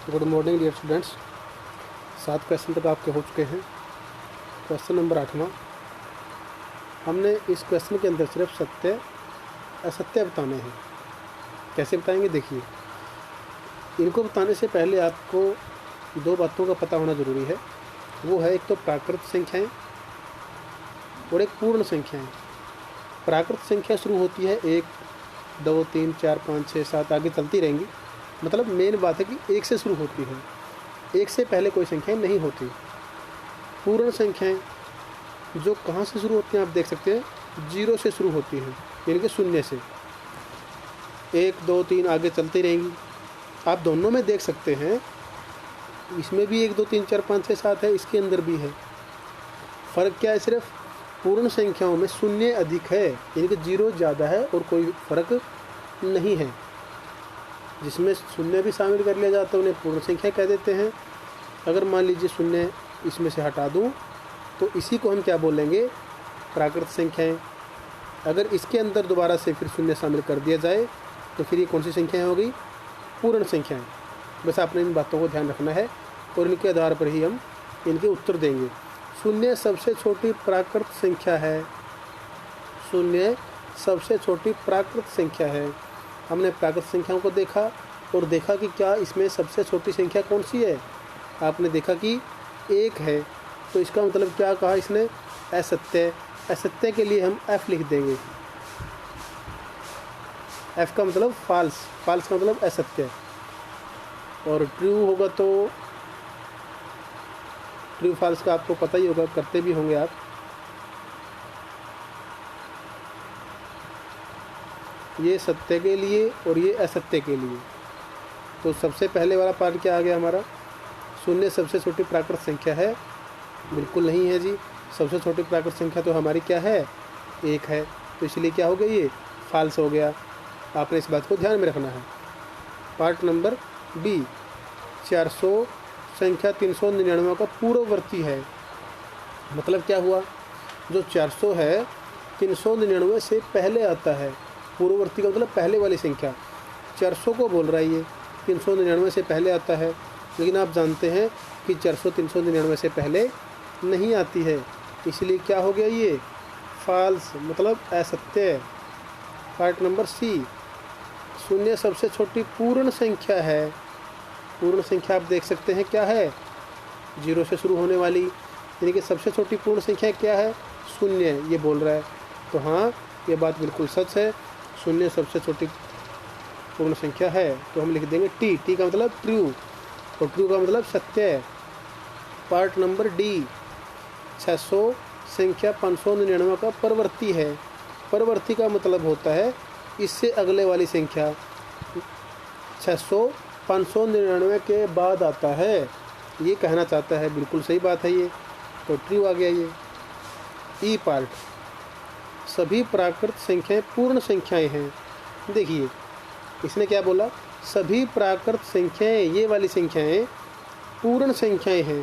Good morning dear students. 7 question तक आपके हो चुके हैं। क्वेश्चन नंबर 8वां। हमने इस क्वेश्चन के अंदर सिर्फ सत्य असत्य बताने हैं। कैसे बताएंगे देखिए। इनको बताने से पहले आपको 2 बातों का पता होना ज़रूरी है। वो है एक तो प्राकृत संख्याएं और एक पूर्ण संख्याएं। प्राकृत संख्या शुरू होती है 1 2 3 4 5 6 7 आगे चलती रहेंगी। मतलब मेन बात है कि 1 से शुरू होती है, 1 से पहले कोई संख्याएं नहीं होती। पूर्ण संख्याएं जो कहाँ से शुरू होती हैं आप देख सकते हैं, 0 से शुरू होती हैं, यानी कि शून्य से। 1 2 3 आगे चलती रहेंगी। आप दोनों में देख सकते हैं, इसमें भी 1 2 3 4 5 6 7 है, इसके अंदर भी है। फ़र्क क्या है, सिर्फ पूर्ण संख्याओं में शून्य अधिक है, यानी कि 0 ज़्यादा है और कोई फ़र्क नहीं है। जिसमें शून्य भी शामिल कर लिया जाता है उन्हें पूर्ण संख्या कह देते हैं। अगर मान लीजिए शून्य इसमें से हटा दूं तो इसी को हम क्या बोलेंगे, प्राकृत संख्याएं। अगर इसके अंदर दोबारा से फिर शून्य शामिल कर दिया जाए तो फिर ये कौन सी संख्याएं हो गई, पूर्ण संख्याएं। बस आपने इन बातों को ध्यान रखना है और इनके आधार पर ही हम इनके उत्तर देंगे। शून्य सबसे छोटी प्राकृत संख्या है। शून्य सबसे छोटी प्राकृत संख्या है। हमने प्राकृत संख्याओं को देखा और देखा कि क्या इसमें सबसे छोटी संख्या कौन सी है। आपने देखा कि 1 है, तो इसका मतलब क्या कहा इसने, असत्य। असत्य के लिए हम F लिख देंगे। F का मतलब फाल्स, फाल्स का मतलब असत्य। और ट्रू होगा तो ट्रू फाल्स का आपको पता ही होगा, करते भी होंगे आप। ये सत्य के लिए और ये असत्य के लिए। तो सबसे पहले वाला पार्ट क्या आ गया हमारा, शून्य सबसे छोटी प्राकृत संख्या है। बिल्कुल नहीं है जी, सबसे छोटी प्राकृत संख्या तो हमारी क्या है, 1 है। तो इसलिए क्या हो गया, ये फाल्स हो गया। आपने इस बात को ध्यान में रखना है। पार्ट नंबर बी, 400 संख्या 399 का पूर्ववर्ती है। मतलब क्या हुआ, जो 400 है 399 से पहले आता है। पूर्ववर्ती का मतलब पहले वाली संख्या। 400 को बोल रहा है ये, 399 से पहले आता है। लेकिन आप जानते हैं कि 400 399 से पहले नहीं आती है, इसलिए क्या हो गया, ये फाल्स, मतलब असत्य। पार्ट नंबर सी, शून्य सबसे छोटी पूर्ण संख्या है। पूर्ण संख्या आप देख सकते हैं क्या है, 0 से शुरू होने वाली, यानी कि सबसे छोटी पूर्ण संख्या क्या है, शून्य, ये बोल रहा है। तो हाँ, ये बात बिल्कुल सच है, शून्य सबसे छोटी पूर्ण संख्या है। तो हम लिख देंगे टी। टी का मतलब ट्रू और ट्रू का मतलब सत्य है। पार्ट नंबर डी, 600 संख्या 599 का परवर्ती है। परवर्ती का मतलब होता है इससे अगले वाली संख्या। 600 599 के बाद आता है, ये कहना चाहता है। बिल्कुल सही बात है ये, तो ट्रू आ गया ये। ई पार्ट, सभी प्राकृत संख्याएं पूर्ण संख्याएं हैं। देखिए इसने क्या बोला, सभी प्राकृत संख्याएं, ये वाली संख्याएं पूर्ण संख्याएं हैं।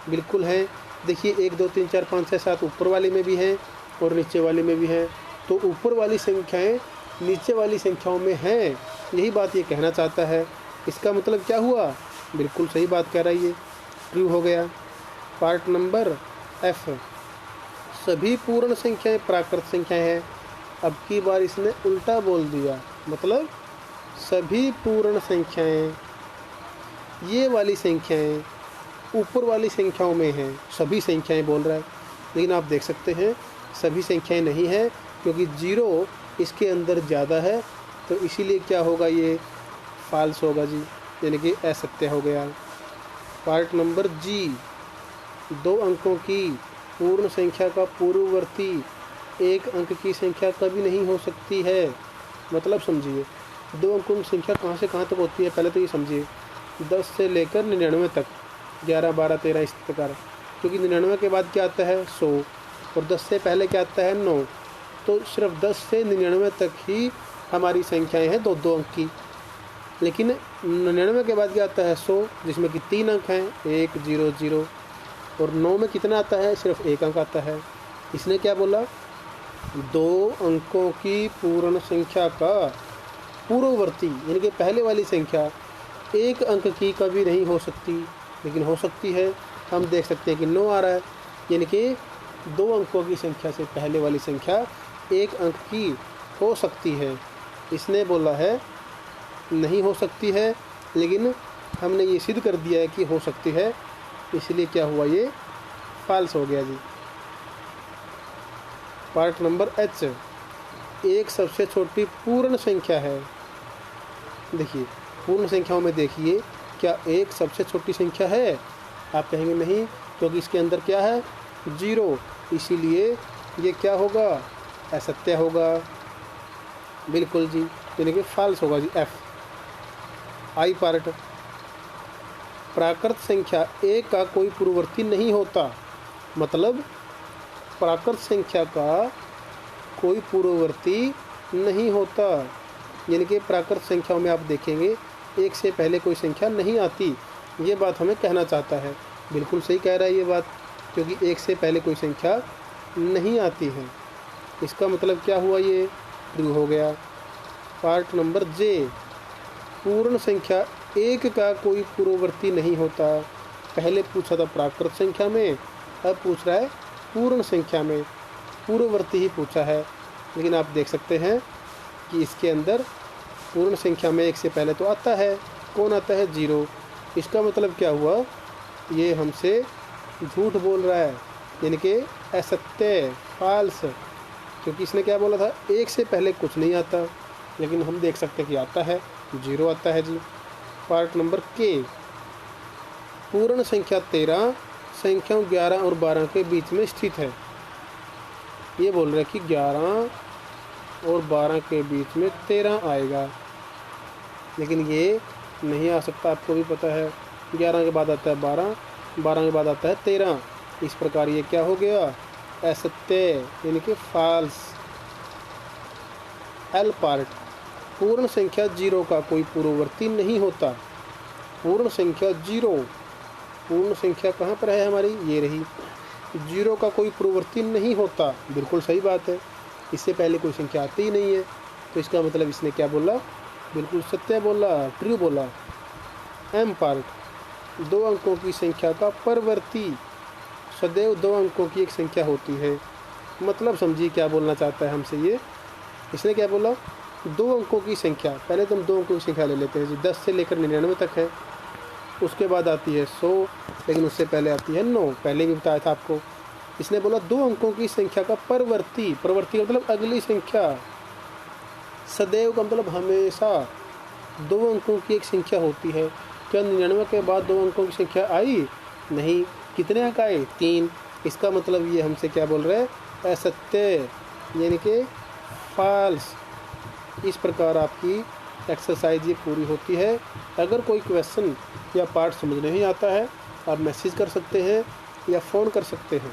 बिल्कुल है। देखिए 1 2 3 4 5 6 7 ऊपर वाली में भी हैं और नीचे वाली में भी हैं। तो ऊपर वाली संख्याएं नीचे वाली संख्याओं में हैं, यही बात ये कहना चाहता है। इसका मतलब क्या हुआ, बिल्कुल सही बात कह रहा है ये, ट्रू हो गया। पार्ट नंबर एफ, सभी पूर्ण संख्याएं प्राकृत संख्याएं हैं। अब की बार इसने उल्टा बोल दिया, मतलब सभी पूर्ण संख्याएं, ये वाली संख्याएं ऊपर वाली संख्याओं में हैं। सभी संख्याएं बोल रहा है, लेकिन आप देख सकते हैं सभी संख्याएं नहीं है, क्योंकि 0 इसके अंदर ज़्यादा है। तो इसीलिए क्या होगा, ये फाल्स होगा जी, यानी कि असत्य हो गया। पार्ट नंबर जी, 2 अंकों की पूर्ण संख्या का पूर्ववर्ती 1 अंक की संख्या कभी नहीं हो सकती है। मतलब समझिए, 2 अंकों की संख्या कहाँ से कहाँ तक होती है, पहले तो ये समझिए। 10 से लेकर 99 तक, 11 12 13 इस प्रकार। क्योंकि 99 के बाद क्या आता है, 100, और 10 से पहले क्या आता है, 9। तो सिर्फ 10 से 99 तक ही हमारी संख्याएं हैं 2-2 अंक की। लेकिन 99 के बाद क्या आता है, 100, जिसमें कि 3 अंक हैं, 1 0 0। और 9 में कितना आता है, सिर्फ 1 अंक आता है। इसने क्या बोला, 2 अंकों की पूर्ण संख्या का पूर्ववर्ती, यानी कि पहले वाली संख्या एक अंक की कभी नहीं हो सकती, लेकिन हो सकती है। हम देख सकते हैं कि 9 आ रहा है, यानी कि 2 अंकों की संख्या से पहले वाली संख्या एक अंक की हो सकती है। इसने बोला है नहीं हो सकती है, लेकिन हमने ये सिद्ध कर दिया है कि हो सकती है, इसलिए क्या हुआ, ये फॉल्स हो गया जी। पार्ट नंबर एच, एक सबसे छोटी पूर्ण संख्या है। देखिए पूर्ण संख्याओं में देखिए, क्या एक सबसे छोटी संख्या है? आप कहेंगे नहीं, क्योंकि इसके अंदर क्या है, 0, इसीलिए ये क्या होगा, असत्य होगा। बिल्कुल जी, यानी कि फॉल्स होगा जी, एफ। आई पार्ट, प्राकृत संख्या एक का कोई पूर्ववर्ती नहीं होता। मतलब प्राकृत संख्या का कोई पूर्ववर्ती नहीं होता, यानी कि प्राकृत संख्याओं में आप देखेंगे एक से पहले कोई संख्या नहीं आती। ये बात हमें कहना चाहता है। बिल्कुल सही कह रहा है ये बात, क्योंकि एक से पहले कोई संख्या नहीं आती है। इसका मतलब क्या हुआ, ये ट्रू हो गया। पार्ट नंबर जे, पूर्ण संख्या एक का कोई पूर्ववर्ती नहीं होता। पहले पूछा था प्राकृत संख्या में, अब पूछ रहा है पूर्ण संख्या में, पूर्ववर्ती ही पूछा है। लेकिन आप देख सकते हैं कि इसके अंदर पूर्ण संख्या में एक से पहले तो आता है, कौन आता है, 0। इसका मतलब क्या हुआ, ये हमसे झूठ बोल रहा है, यानी कि असत्य, फॉल्स। क्योंकि इसने क्या बोला था, एक से पहले कुछ नहीं आता, लेकिन हम देख सकते हैं कि आता है, 0 आता है जी। पार्ट नंबर के, पूर्ण संख्या 13 संख्याओं 11 और 12 के बीच में स्थित है। ये बोल रहा है कि 11 और 12 के बीच में 13 आएगा, लेकिन ये नहीं आ सकता, आपको भी पता है। 11 के बाद आता है 12, 12 के बाद आता है 13। इस प्रकार ये क्या हो गया, असत्य, यानी कि फॉल्स। एल पार्ट, पूर्ण संख्या 0 का कोई पूर्ववर्ती नहीं होता। पूर्ण संख्या 0, पूर्ण संख्या कहाँ पर है हमारी, ये रही। 0 का कोई पूर्ववर्ती नहीं होता, बिल्कुल सही बात है, इससे पहले कोई संख्या आती ही नहीं है। तो इसका मतलब इसने क्या बोला, बिल्कुल सत्य बोला, ट्रू बोला। एम पार्ट, 2 अंकों की संख्या का परवर्ती सदैव 2 अंकों की एक संख्या होती है। मतलब समझिए क्या बोलना चाहता है हमसे ये। इसने क्या बोला, 2 अंकों की संख्या, पहले तो हम 2 अंकों की संख्या ले लेते हैं जी। 10 से लेकर 99 तक है, उसके बाद आती है 100, लेकिन उससे पहले आती है 9, पहले भी बताया था आपको। इसने बोला 2 अंकों की संख्या का परवर्ती, परवर्ती मतलब अगली संख्या, सदैव का मतलब हमेशा 2 अंकों की एक संख्या होती है। क्या 99 के बाद 2 अंकों की संख्या आई? नहीं। कितने अंक आए? 3। इसका मतलब ये हमसे क्या बोल रहे हैं, असत्य, यानी कि फॉल्स। इस प्रकार आपकी एक्सरसाइज ये पूरी होती है। अगर कोई क्वेश्चन या पार्ट समझ नहीं आता है, आप मैसेज कर सकते हैं या फ़ोन कर सकते हैं।